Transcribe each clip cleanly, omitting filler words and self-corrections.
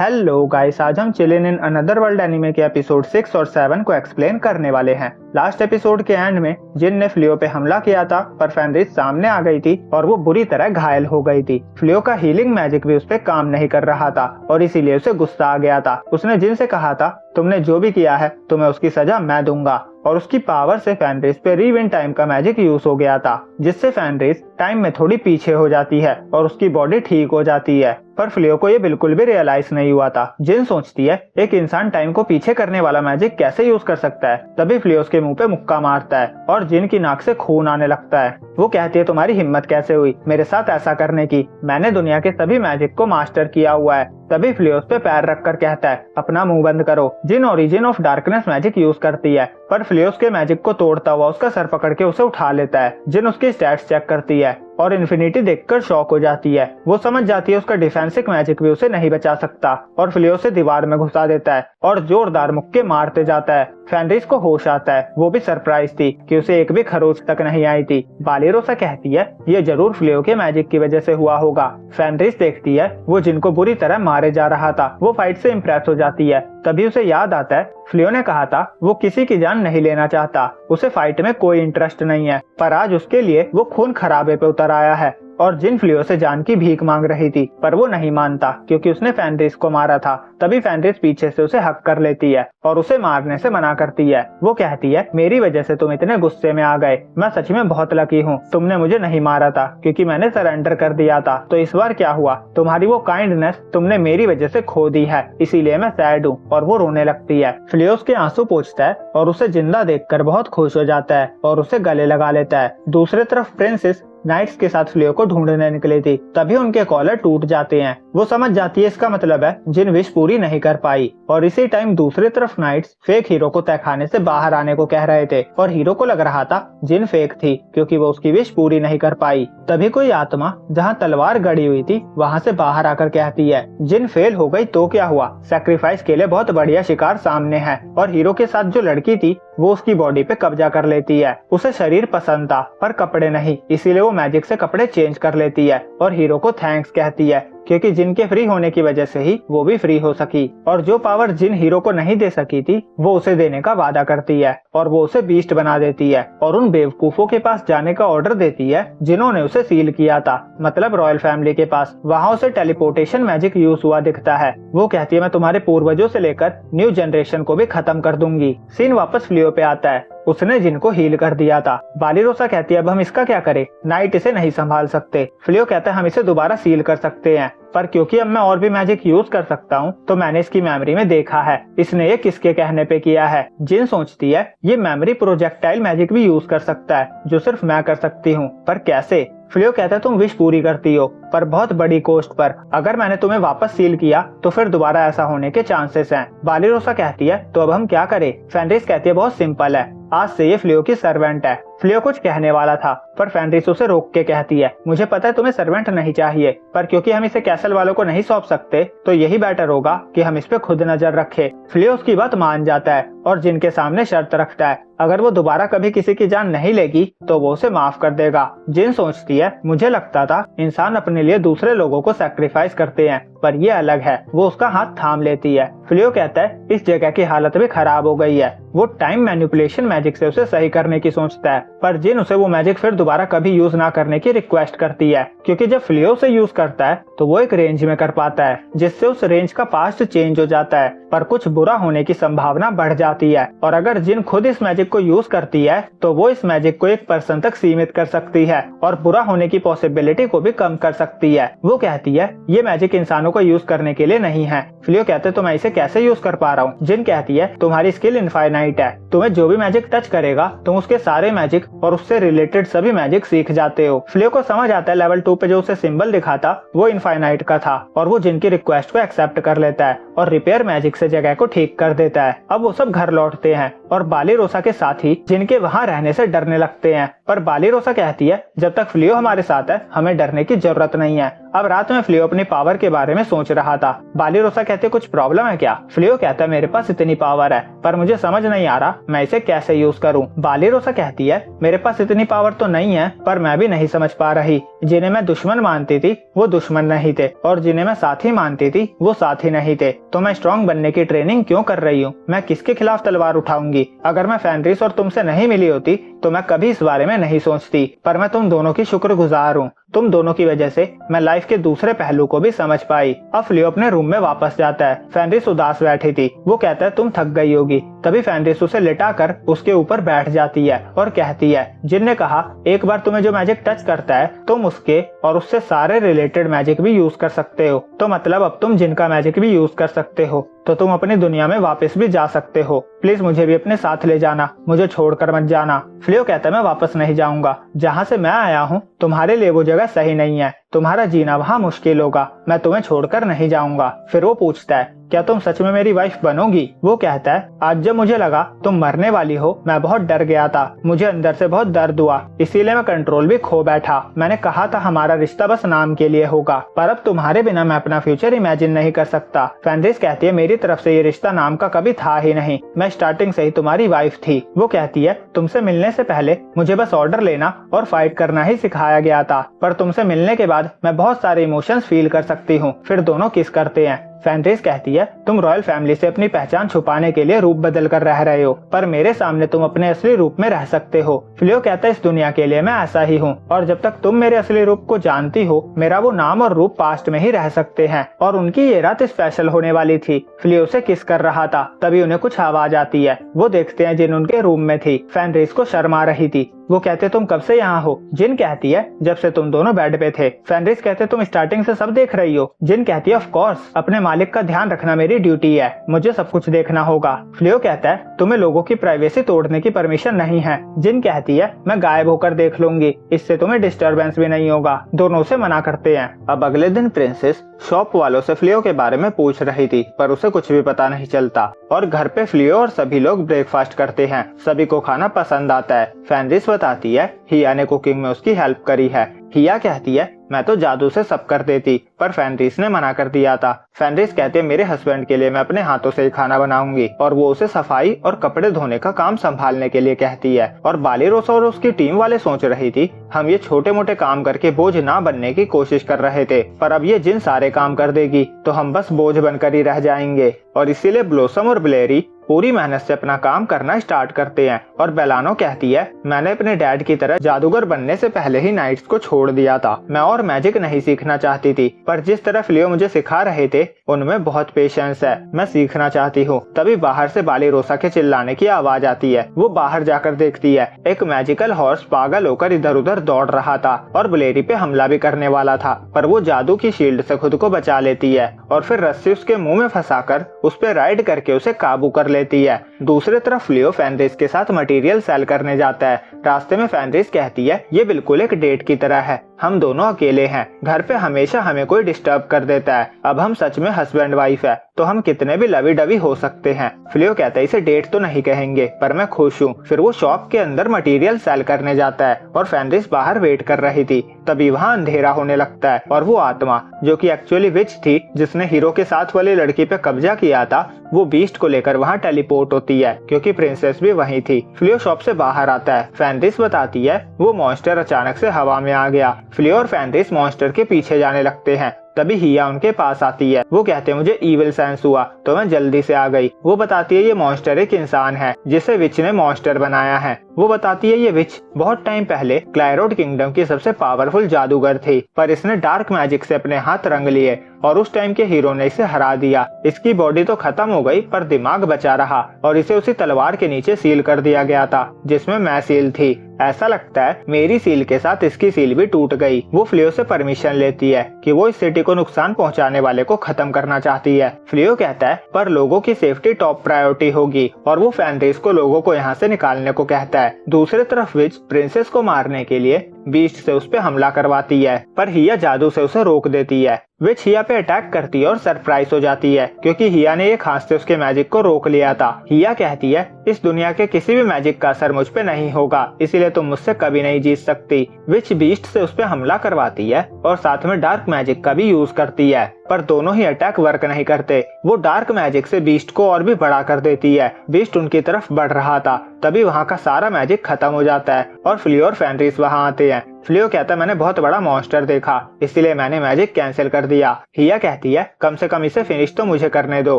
Hello guys, आज हम chilling in another world anime के एपिसोड 6 और 7 को एक्सप्लेन करने वाले हैं। लास्ट एपिसोड के एंड में जिन ने फ्लियो पे हमला किया था पर फेनरिस सामने आ गई थी और वो बुरी तरह घायल हो गई थी। फ्लियो का हीलिंग मैजिक भी उस पे काम नहीं कर रहा था और इसीलिए उसे गुस्सा आ गया था। उसने जिन से कहा था तुमने जो भी किया है तुम्हें उसकी सजा मैं दूंगा, और उसकी पावर से फेनरिस पे रीविंड टाइम का मैजिक यूज हो गया था, जिससे फेनरिस टाइम में थोड़ी पीछे हो जाती है और उसकी बॉडी ठीक हो जाती है। पर फ्लियो को ये बिल्कुल भी रियलाइज नहीं हुआ था। जिन सोचती है एक इंसान टाइम को पीछे करने वाला मैजिक कैसे यूज कर सकता है। तभी फ्लियो उसके मुंह पे मुक्का मारता है और जिन की नाक से खून आने लगता है। वो कहती है तुम्हारी हिम्मत कैसे हुई मेरे साथ ऐसा करने की, मैंने दुनिया के सभी मैजिक को मास्टर किया हुआ है। तभी फ्लियो उस पे पैर रखकर कहता है अपना मुंह बंद करो। जिन origin of darkness magic use करती है पर फ्लियो के मैजिक को तोड़ता हुआ उसका सर पकड़ के उसे उठा लेता है। जिन उसकी स्टैट्स चेक करती है और इन्फिनिटी देखकर शॉक हो जाती है। वो समझ जाती है उसका डिफेंसिव मैजिक भी उसे नहीं बचा सकता और फ्लियो से दीवार में घुसा देता है और जोरदार मुक्के मारते जाता है। फेनरिस को होश आता है। वो भी सरप्राइज थी कि उसे एक भी खरोच तक नहीं आई थी। बालिरोसा कहती है ये जरूर फ्लियो के मैजिक की वजह से हुआ होगा। फेनरिस देखती है वो जिनको बुरी तरह मारे जा रहा था। वो फाइट से इम्प्रेस हो जाती है। तभी उसे याद आता है फ्लियो ने कहा था वो किसी की जान नहीं लेना चाहता, उसे फाइट में कोई इंटरेस्ट नहीं है, पर आज उसके लिए वो खून खराबे पे उतर आया है। और जिन फ्लियो से जान की भीख मांग रही थी पर वो नहीं मानता क्योंकि उसने फेनरिस को मारा था। तभी फेनरिस पीछे से उसे हक कर लेती है और उसे मारने से मना करती है। वो कहती है मेरी वजह से तुम इतने गुस्से में आ गए, मैं सच में बहुत लकी हूँ, तुमने मुझे नहीं मारा था क्योंकि मैंने सरेंडर कर दिया था। तो इस बार क्या हुआ, तुम्हारी वो काइंडनेस तुमने मेरी वजह से खो दी है, इसीलिए मैं सैड हूँ। और वो रोने लगती है। फ्लियो उसके आंसू पोंछता है और उसे जिंदा देखकर बहुत खुश हो जाता है और उसे गले लगा लेता है। दूसरी तरफ प्रिंसेस नाइट्स के साथ फ्लियो को ढूंढने निकली थी। तभी उनके कॉलर टूट जाते हैं। वो समझ जाती है इसका मतलब है जिन विश पूरी नहीं कर पाई। और इसी टाइम दूसरी तरफ नाइट्स फेक हीरो को तहखाने से बाहर आने को कह रहे थे और हीरो को लग रहा था जिन फेक थी क्योंकि वो उसकी विश पूरी नहीं कर पाई। तभी कोई आत्मा जहाँ तलवार गड़ी हुई थी वहाँ से बाहर आकर कहती है जिन फेल हो गई तो क्या हुआ, सैक्रिफाइस के लिए बहुत बढ़िया शिकार सामने है। और हीरो के साथ जो लड़की थी वो उसकी बॉडी पे कब्जा कर लेती है। उसे शरीर पसंद था पर कपड़े नहीं, इसीलिए वो मैजिक से कपड़े चेंज कर लेती है और हीरो को थैंक्स कहती है क्योंकि जिन के फ्री होने की वजह से ही वो भी फ्री हो सकी। और जो पावर जिन हीरो को नहीं दे सकी थी वो उसे देने का वादा करती है और वो उसे बीस्ट बना देती है और उन बेवकूफों के पास जाने का ऑर्डर देती है जिन्होंने उसे सील किया था, मतलब रॉयल फैमिली के पास। वहाँ उसे टेलीपोर्टेशन मैजिक यूज हुआ दिखता है। वो कहती है मैं तुम्हारे पूर्वजों से लेकर न्यू जनरेशन को भी खत्म कर दूंगी। सीन वापस फ्लियो पे आता है। उसने जिनको हील कर दिया था। बालिरोसा कहती है अब हम इसका क्या करें, नाइट इसे नहीं संभाल सकते। फ्लियो कहता है हम इसे दोबारा सील कर सकते हैं, पर क्योंकि अब मैं और भी मैजिक यूज कर सकता हूँ तो मैंने इसकी मेमोरी में देखा है इसने ये किसके कहने पे किया है। जिन सोचती है ये मेमोरी प्रोजेक्टाइल मैजिक भी यूज कर सकता है जो सिर्फ मैं कर सकती हूँ, पर कैसे। फ्लियो कहता है तुम विश पूरी करती हो पर बहुत बड़ी कॉस्ट पर, अगर मैंने तुम्हें वापस सील किया तो फिर दोबारा ऐसा होने के चांसेस हैं। बालिरोसा कहती है तो अब हम क्या करें। फेनरिस कहती है बहुत सिंपल है, आज से ये फ्लियो की सर्वेंट है। फ्लियो कुछ कहने वाला था पर फेनरिस उसे रोक के कहती है मुझे पता है तुम्हें सर्वेंट नहीं चाहिए, पर क्योंकि हम इसे कैसल वालों को नहीं सौंप सकते तो यही बेटर होगा कि हम इस पे खुद नजर रखें। फ्लियो उसकी बात मान जाता है और जिनके सामने शर्त रखता है अगर वो दोबारा कभी किसी की जान नहीं लेगी तो वो उसे माफ कर देगा। जिन सोचती है मुझे लगता था इंसान अपने लिए दूसरे लोगों को सैक्रिफाइस करते हैं पर ये अलग है। वो उसका हाथ थाम लेती है। फ्लियो कहता है इस जगह की हालत भी खराब हो गई है। वो टाइम मैनिपुलेशन मैजिक से उसे सही करने की सोचता है पर जिन उसे वो मैजिक फिर दोबारा कभी यूज ना करने की रिक्वेस्ट करती है क्योंकि जब फ्लियो से यूज करता है तो वो एक रेंज में कर पाता है जिससे उस रेंज का पास्ट चेंज हो जाता है पर कुछ बुरा होने की संभावना बढ़ जाती है। और अगर जिन खुद इस मैजिक को यूज करती है तो वो इस मैजिक को एक पर्सन तक सीमित कर सकती है और बुरा होने की पॉसिबिलिटी को भी कम कर सकती है। वो कहती है ये मैजिक इंसानों को यूज करने के लिए नहीं है। फ्लियो कहते हैं तो मैं इसे कैसे यूज कर पा रहा हूँ। जिन कहती है तुम्हारी स्किल इनफाइनाइट है, तुम्हें जो भी मैजिक टच करेगा तुम उसके सारे मैजिक और उससे रिलेटेड सभी मैजिक सीख जाते हो। फ्लियो को समझ आता है लेवल 2 पे जो उसे सिंबल दिखा था वो इनफाइनाइट का था और वो जिनकी रिक्वेस्ट को एक्सेप्ट कर लेता है और रिपेयर मैजिक से जगह को ठीक कर देता है। अब वो सब घर लौटते हैं और बालीरोसा के साथी जिनके वहाँ रहने से डरने लगते हैं। पर बालीरोसा कहती है जब तक फ्लियो हमारे साथ है हमें डरने की जरूरत नहीं है। अब रात में फ्लियो अपनी पावर के बारे में सोच रहा था। बालीरोसा कहते कुछ प्रॉब्लम है क्या? फ्लियो कहता है मेरे पास इतनी पावर है पर मुझे समझ नहीं आ रहा मैं इसे कैसे यूज करूं। बालीरोसा कहती है मेरे पास इतनी पावर तो नहीं है पर मैं भी नहीं समझ पा रही। जिन्हें मैं दुश्मन मानती थी वो दुश्मन नहीं थे और जिन्हें मैं साथी मानती थी वो साथी नहीं थे। तो मैं स्ट्रॉन्ग बनने की ट्रेनिंग क्यों कर रही हूँ? मैं किसके खिलाफ तलवार उठाऊंगी? अगर मैं फेनरिस और तुमसे नहीं मिली होती तो मैं कभी इस बारे में नहीं सोचती। पर मैं तुम दोनों की शुक्रगुजार हूँ। तुम दोनों की वजह से मैं लाइफ के दूसरे पहलू को भी समझ पाई। अब फ्लियो अपने रूम में वापस जाता है। फेनरिस उदास बैठी थी। वो कहता है तुम थक गई होगी। तभी फेनरिस उसे लिटाकर उसके ऊपर बैठ जाती है और कहती है जिन ने कहा एक बार तुम्हें जो मैजिक टच करता है तुम उसके और उससे सारे रिलेटेड मैजिक भी यूज कर सकते हो। तो मतलब अब तुम जिनका मैजिक भी यूज कर सकते हो तो तुम अपनी दुनिया में वापस भी जा सकते हो। प्लीज मुझे भी अपने साथ ले जाना, मुझे छोड़कर मत जाना। फ्लियो कहता है मैं वापस नहीं जाऊंगा। जहाँ से मैं आया हूँ तुम्हारे लिए वो जगह सही नहीं है। तुम्हारा जीना वहाँ मुश्किल होगा। मैं तुम्हें छोड़कर नहीं जाऊंगा। फिर वो पूछता है क्या तुम सच में मेरी वाइफ बनोगी? वो कहता है आज जब मुझे लगा तुम मरने वाली हो मैं बहुत डर गया था। मुझे अंदर से बहुत दर्द हुआ इसीलिए मैं कंट्रोल भी खो बैठा। मैंने कहा था हमारा रिश्ता बस नाम के लिए होगा पर अब तुम्हारे बिना मैं अपना फ्यूचर इमेजिन नहीं कर सकता। फेनरिस कहती है मेरी तरफ से ये रिश्ता नाम का कभी था ही नहीं। मैं स्टार्टिंग से ही तुम्हारी वाइफ थी। वो कहती है तुमसे मिलने से पहले मुझे बस ऑर्डर लेना और फाइट करना ही सिखाया गया था पर तुमसे मिलने के बाद मैं बहुत सारे इमोशंस फील कर सकती हूँ। फिर दोनों किस करते हैं। फेनरिस कहती है तुम रॉयल फैमिली से अपनी पहचान छुपाने के लिए रूप बदल कर रह रहे हो पर मेरे सामने तुम अपने असली रूप में रह सकते हो। फ्लियो कहता है इस दुनिया के लिए मैं ऐसा ही हूँ और जब तक तुम मेरे असली रूप को जानती हो मेरा वो नाम और रूप पास्ट में ही रह सकते हैं। और उनकी ये रात स्पेशल होने वाली थी। फ्लियो से किस कर रहा था तभी उन्हें कुछ आवाज आती है। वो देखते हैं जिन उनके रूम में थी। फेनरिस को शर्म आ रही थी। वो कहते तुम कब से यहाँ हो? जिन कहती है जब से तुम दोनों बेड पे थे। फेनरिस कहते तुम स्टार्टिंग से सब देख रही हो? जिन कहती है ऑफ कोर्स अपने मालिक का ध्यान रखना मेरी ड्यूटी है, मुझे सब कुछ देखना होगा। फ्लियो कहता है तुम्हें लोगों की प्राइवेसी तोड़ने की परमिशन नहीं है। जिन कहती है मैं गायब होकर देख लूंगी इससे तुम्हें डिस्टरबेंस भी नहीं होगा। दोनों से मना करते हैं। अब अगले दिन प्रिंसेस शॉप वालों से फ्लियो के बारे में पूछ रही थी पर उसे कुछ भी पता नहीं चलता। और घर पे फ्लियो और सभी लोग ब्रेकफास्ट करते हैं। सभी को खाना पसंद आता है। फेनरिस बताती है हिया ने कुकिंग में उसकी हेल्प करी है। हिया कहती है मैं तो जादू से सब कर देती पर फेनरिस ने मना कर दिया था। फेनरिस कहते हैं मेरे हस्बैंड के लिए मैं अपने हाथों से ही खाना बनाऊंगी और वो उसे सफाई और कपड़े धोने का काम संभालने के लिए कहती है। और बालीरोसा और उसकी टीम वाले सोच रही थी हम ये छोटे मोटे काम करके बोझ ना बनने की कोशिश कर रहे थे पर अब ये जिन सारे काम कर देगी तो हम बस बोझ बनकर ही रह जाएंगे। और इसीलिए ब्लोसम और ब्लेरी पूरी मेहनत से अपना काम करना स्टार्ट करते हैं। और बेलानो कहती है मैंने अपने डैड की तरह जादूगर बनने से पहले ही नाइट्स को छोड़ दिया था। मैं और मैजिक नहीं सीखना चाहती थी पर जिस तरह फ्लियो मुझे सिखा रहे थे उनमें बहुत पेशेंस है। मैं सीखना चाहती हूँ। तभी बाहर से बालीरोसा के चिल्लाने की आवाज आती है। वो बाहर जाकर देखती है एक मैजिकल हॉर्स पागल होकर इधर उधर दौड़ रहा था और ब्लेरी पे हमला भी करने वाला था पर वो जादू की शील्ड से खुद को बचा लेती है और फिर रस्सी उसके मुंह में फंसाकर उस पे राइड करके उसे काबू कर लेती है। दूसरी तरफ फ्लियो फेनरिस के साथ मटेरियल सेल करने जाता है। रास्ते में फेनरिस कहती है ये बिल्कुल एक डेट की तरह है। हम दोनों अकेले हैं। घर पे हमेशा हमें कोई डिस्टर्ब कर देता है। अब हम सच में हस्बैंड वाइफ है तो हम कितने भी लवी डवी हो सकते हैं। फ्लियो कहता है इसे डेट तो नहीं कहेंगे पर मैं खुश हूँ। फिर वो शॉप के अंदर मटेरियल सेल करने जाता है और फेनरिस बाहर वेट कर रही थी। तभी वहाँ अंधेरा होने लगता है और वो आत्मा जो कि एक्चुअली विच थी जिसने हीरो के साथ वाली लड़की पे कब्जा किया था वो बीस्ट को लेकर वहाँ टेलीपोर्ट होती है क्योंकि प्रिंसेस भी वहीं थी। फ्लियो शॉप से बाहर आता है। फेनरिस बताती है वो मॉन्स्टर अचानक से हवा में आ गया। फ्लियो और फेनरिस मॉन्स्टर के पीछे जाने लगते हैं। तभी हिया उनके पास आती है। वो कहते हैं मुझे इविल सेंस हुआ तो मैं जल्दी से आ गई। वो बताती है ये मॉन्स्टर एक इंसान है जिसे विच ने मॉन्स्टर बनाया है। वो बताती है ये विच बहुत टाइम पहले क्लायरोड किंगडम की सबसे पावरफुल जादूगर थी पर इसने डार्क मैजिक से अपने हाथ रंग लिए और उस टाइम के हीरो ने इसे हरा दिया। इसकी बॉडी तो खत्म हो गई पर दिमाग बचा रहा और इसे उसी तलवार के नीचे सील कर दिया गया था जिसमें मैं सील थी। ऐसा लगता है मेरी सील के साथ इसकी सील भी टूट गई। वो फ्लियो से परमिशन लेती है कि वो इस सिटी को नुकसान पहुंचाने वाले को खत्म करना चाहती है। फ्लियो कहता है पर लोगों की सेफ्टी टॉप प्रायोरिटी होगी और वो फेनरिस को लोगों को यहाँ से निकालने को कहता है। दूसरी तरफ विच प्रिंसेस को मारने के लिए बीस्ट से उस पे हमला करवाती है पर हिया जादू से उसे रोक देती है। विच हिया पे अटैक करती है और सरप्राइज हो जाती है क्योंकि हिया ने एक हाथ से उसके मैजिक को रोक लिया था। हिया कहती है इस दुनिया के किसी भी मैजिक का असर मुझ पे नहीं होगा, इसीलिए तुम मुझसे कभी नहीं जीत सकती। विच बीस्ट से उस पे हमला करवाती है और साथ में डार्क मैजिक का भी यूज करती है, पर दोनों ही अटैक वर्क नहीं करते। वो डार्क मैजिक से बीस्ट को और भी बड़ा कर देती है। बीस्ट उनकी तरफ बढ़ रहा था, तभी वहाँ का सारा मैजिक खत्म हो जाता है और फ्लियो और फेनरिस वहाँ आते हैं। फ्लियो कहता है मैंने बहुत बड़ा मॉन्स्टर देखा, इसलिए मैंने मैजिक कैंसिल कर दिया। हिया कहती है कम से कम इसे फिनिश तो मुझे करने दो,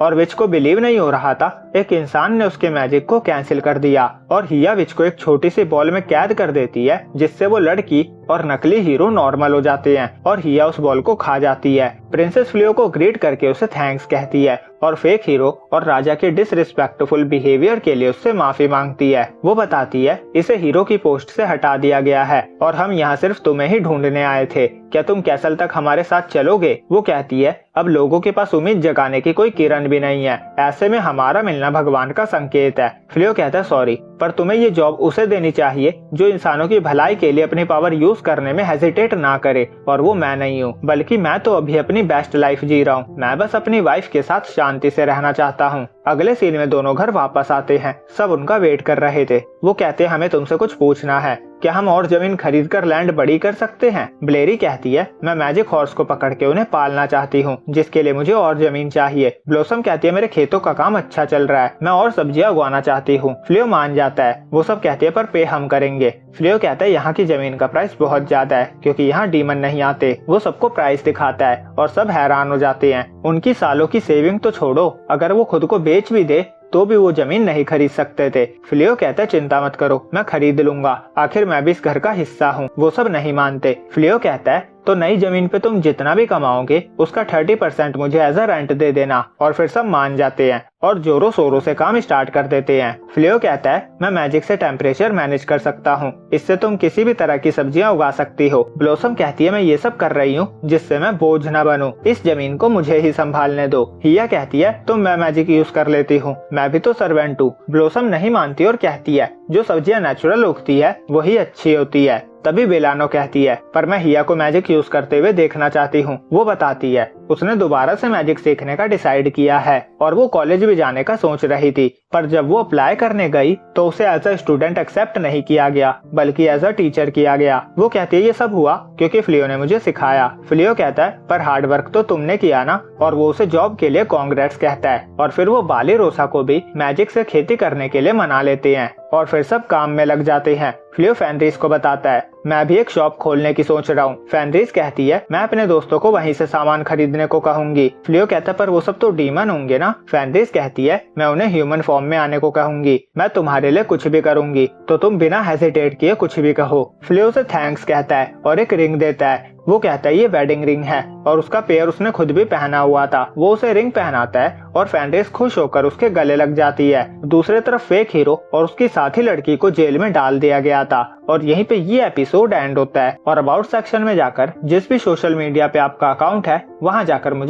और विच को बिलीव नहीं हो रहा था एक इंसान ने उसके मैजिक को कैंसिल कर दिया, और हिया विच को एक छोटी सी बॉल में कैद कर देती है, जिससे वो लड़की और नकली हीरो नॉर्मल हो जाते हैं और हिया उस बॉल को खा जाती है। प्रिंसेस फ्लियो को ग्रीट करके उसे थैंक्स कहती है और फेक हीरो और राजा के डिसरिस्पेक्टफुल बिहेवियर के लिए उससे माफी मांगती है। वो बताती है इसे हीरो की पोस्ट से हटा दिया गया है और हम यहाँ सिर्फ तुम्हें ही ढूंढने आए थे, क्या तुम कैसल तक हमारे साथ चलोगे? वो कहती है अब लोगों के पास उम्मीद जगाने की कोई किरण भी नहीं है, ऐसे में हमारा मिलना भगवान का संकेत है। फ्लियो कहता है सॉरी, पर तुम्हें ये जॉब उसे देनी चाहिए जो इंसानों की भलाई के लिए अपनी पावर यूज करने में हेजिटेट ना करे, और वो मैं नहीं हूँ, बल्कि मैं तो अभी अपनी बेस्ट लाइफ जी रहा हूँ। मैं बस अपनी वाइफ के साथ शांति से रहना चाहता हूँ। अगले सीन में दोनों घर वापस आते हैं। सब उनका वेट कर रहे थे। वो कहते हैं हमें तुमसे कुछ पूछना है, क्या हम और जमीन खरीद कर लैंड बड़ी कर सकते हैं? ब्लेरी कहती है मैं मैजिक हॉर्स को पकड़ के उन्हें पालना चाहती हूँ, जिसके लिए मुझे और जमीन चाहिए। ब्लॉसम कहती है मेरे खेतों का काम अच्छा चल रहा है, मैं और सब्जियां उगाना चाहती हूँ। फ्लियो मान जाता है। वो सब कहते हैं पर पे हम करेंगे। फ्लियो कहता है यहाँ की जमीन का प्राइस बहुत ज्यादा है क्योंकि यहाँ डीमन नहीं आते। वो सबको प्राइस दिखाता है और सब हैरान हो जाते हैं। उनकी सालों की सेविंग तो छोड़ो, अगर वो खुद को बेच भी दे तो भी वो जमीन नहीं खरीद सकते थे। फ्लियो कहता है चिंता मत करो, मैं खरीद लूंगा, आखिर मैं भी इस घर का हिस्सा हूँ। वो सब नहीं मानते। फ्लियो कहता है तो नई जमीन पे तुम जितना भी कमाओगे उसका 30% मुझे एज अ रेंट दे देना, और फिर सब मान जाते हैं और जोरों शोरों से काम स्टार्ट कर देते हैं। फ्लियो कहता है मैं मैजिक से टेम्परेचर मैनेज कर सकता हूँ, इससे तुम किसी भी तरह की सब्जियां उगा सकती हो। ब्लॉसम कहती है मैं ये सब कर रही हूँ जिससे मैं बोझ न बनूं, इस जमीन को मुझे ही संभालने दो। हिया कहती है तो मैं मैजिक यूज कर लेती हूँ, मैं भी तो सर्वेंट हूँ। ब्लॉसम नहीं मानती और कहती है जो सब्जियां नेचुरल उगती है वही अच्छी होती है। तभी बेलानो कहती है पर मैं हिया को मैजिक यूज करते हुए देखना चाहती हूँ। वो बताती है उसने दोबारा से मैजिक सीखने का डिसाइड किया है और वो कॉलेज भी जाने का सोच रही थी, पर जब वो अप्लाई करने गई तो उसे एज अ स्टूडेंट एक्सेप्ट नहीं किया गया बल्कि एज अ टीचर किया गया। वो कहती है ये सब हुआ क्योंकि फ्लियो ने मुझे सिखाया। फ्लियो कहता है पर हार्ड वर्क तो तुमने किया ना, और वो उसे जॉब के लिए कांग्रेट्स कहता है। और फिर वो बाली रोसा को भी मैजिक से खेती करने के लिए मना लेते हैं और फिर सब काम में लग जाते हैं। फ्लियो फेनरिस को बताता है मैं भी एक शॉप खोलने की सोच रहा हूँ। फेनरिस कहती है मैं अपने दोस्तों को वहीं से सामान खरीदने को कहूंगी। फ्लियो कहता है पर वो सब तो डीमन होंगे ना। फेनरिस कहती है मैं उन्हें ह्यूमन फॉर्म में आने को कहूंगी, मैं तुम्हारे लिए कुछ भी करूंगी, तो तुम बिना हेजिटेट किए कुछ भी कहो। फ्लियो से थैंक्स कहता है और एक रिंग देता है। वो कहता है ये वेडिंग रिंग है और उसका पेयर उसने खुद भी पहना हुआ था। वो उसे रिंग पहनाता है और फेनरिस खुश होकर उसके गले लग जाती है। दूसरी तरफ फेक हीरो और उसकी साथी लड़की को जेल में डाल दिया गया था और यहीं पे ये एपिसोड एंड होता है। और अबाउट सेक्शन में जाकर जिस भी सोशल मीडिया पे आपका अकाउंट है वहां जाकर मुझे